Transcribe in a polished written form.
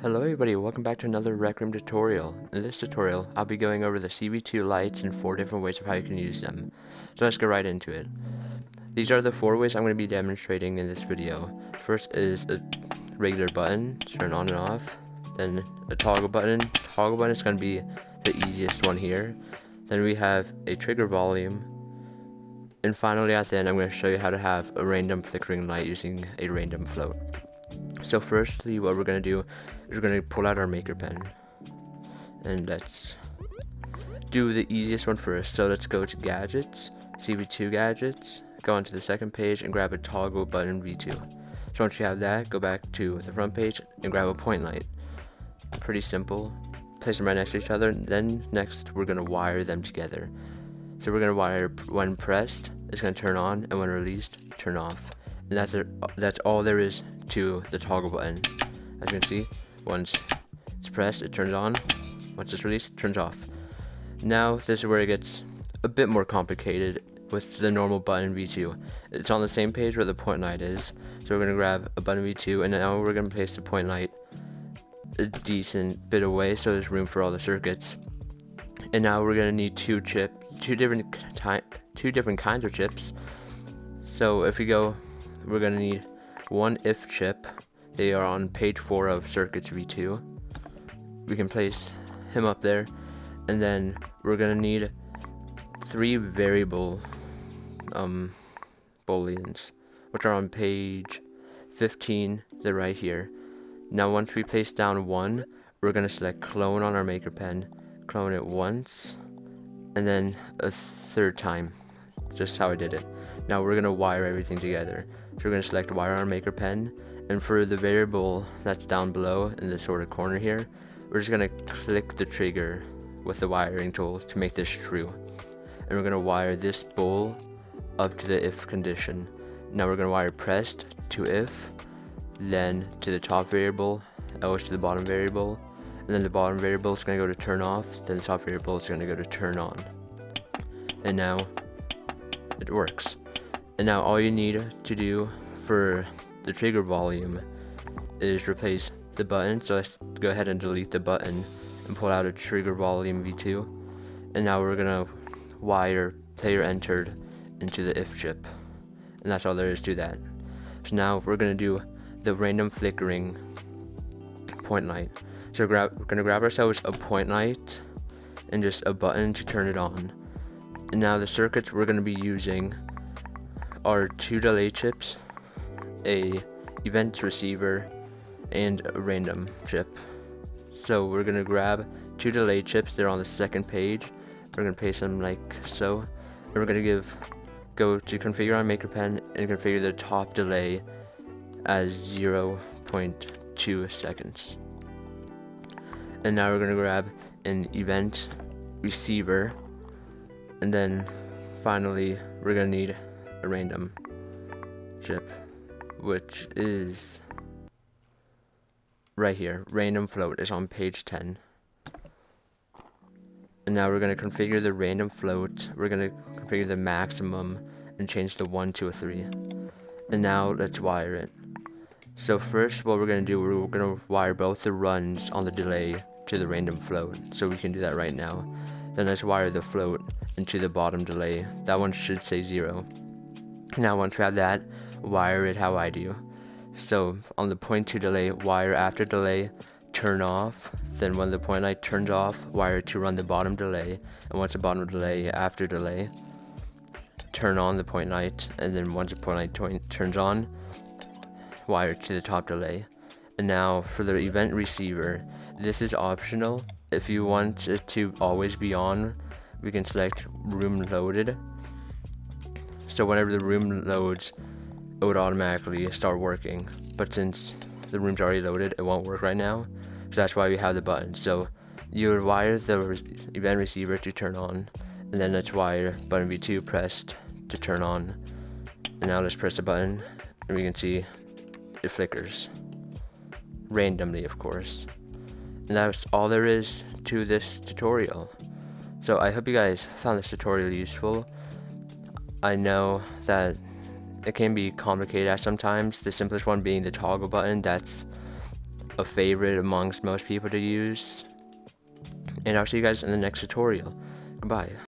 Hello everybody, welcome back to another Rec Room tutorial. In this tutorial, I'll be going over the CV2 lights and 4 different ways of how you can use them. So let's get right into it. These are the 4 ways I'm going to be demonstrating in this video. First is a regular button, turn on and off. Then a toggle button. Toggle button is going to be the easiest one here. Then we have a trigger volume. And finally at the end, I'm going to show you how to have a random flickering light using a random float. So firstly, what we're going to do is we're going to pull out our maker pen, and let's do the easiest one first. So let's go to gadgets, CV2 gadgets, go onto the second page and grab a toggle button V2. So once you have that, go back to the front page and grab a point light. Pretty simple. Place them right next to each other. Then next we're going to wire them together. So we're going to wire when pressed, it's going to turn on, and when released, turn off. And that's all there is to the toggle button. As you can see, once it's pressed, it turns on. Once it's released, it turns off. Now this is where it gets a bit more complicated with the normal button V2. It's on the same page where the point light is. So we're going to grab a button V2, and now we're going to place the point light a decent bit away so there's room for all the circuits. And now we're going to need two different kinds of chips. So if we go, we're going to need one if chip. They are on page 4 of circuits V2. We can place him up there. And then we're going to need 3 variable booleans, which are on page 15. They're right here. Now once we place down 1, we're going to select clone on our maker pen, clone it once, and then a third time, just how I did it. Now we're going to wire everything together. So we're going to select wire on our maker pen, and for the variable that's down below in this sort of corner here, we're just going to click the trigger with the wiring tool to make this true. And we're going to wire this bool up to the if condition. Now we're going to wire pressed to if, then to the top variable, else to the bottom variable, and then the bottom variable is going to go to turn off, then the top variable is going to go to turn on. And now it works. And now all you need to do for the trigger volume is replace the button. So let's go ahead and delete the button and pull out a trigger volume V2. And now we're going to wire player entered into the if chip. And that's all there is to that. So now we're going to do the random flickering point light. So we're going to grab ourselves a point light and just a button to turn it on. And now the circuits we're going to be using are 2 delay chips, a event receiver, and a random chip. So we're going to grab 2 delay chips. They're on the second page. We're going to place them like so. And we're going to go to configure on maker pen and configure the top delay as 0.2 seconds. And now we're going to grab an event receiver, and then finally we're going to need a random chip, which is right here. Random float is on page 10. And now we're going to configure the random float. We're going to configure the maximum and change the 1 to a 3. And now let's wire it. So first what we're going to do, we're going to wire both the runs on the delay to the random float. So we can do that right now. Then let's wire the float into the bottom delay. That one should say 0. Now once we have that, wire it how I do. So on the point 2 delay, wire after delay, turn off. Then when the point light turns off, wire to run the bottom delay. And once the bottom delay after delay, turn on the point light. And then once the point light turns on, wire to the top delay. And now for the event receiver, this is optional. If you want it to always be on, we can select room loaded. So whenever the room loads, it would automatically start working. But since the room's already loaded, it won't work right now. So that's why we have the button. So you would wire the event receiver to turn on, and then let's wire button V2 pressed to turn on. And now let's press the button, and we can see it flickers. Randomly, of course. And that's all there is to this tutorial. So I hope you guys found this tutorial useful. I know that it can be complicated at sometimes, the simplest one being the toggle button. That's a favorite amongst most people to use. And I'll see you guys in the next tutorial. Goodbye.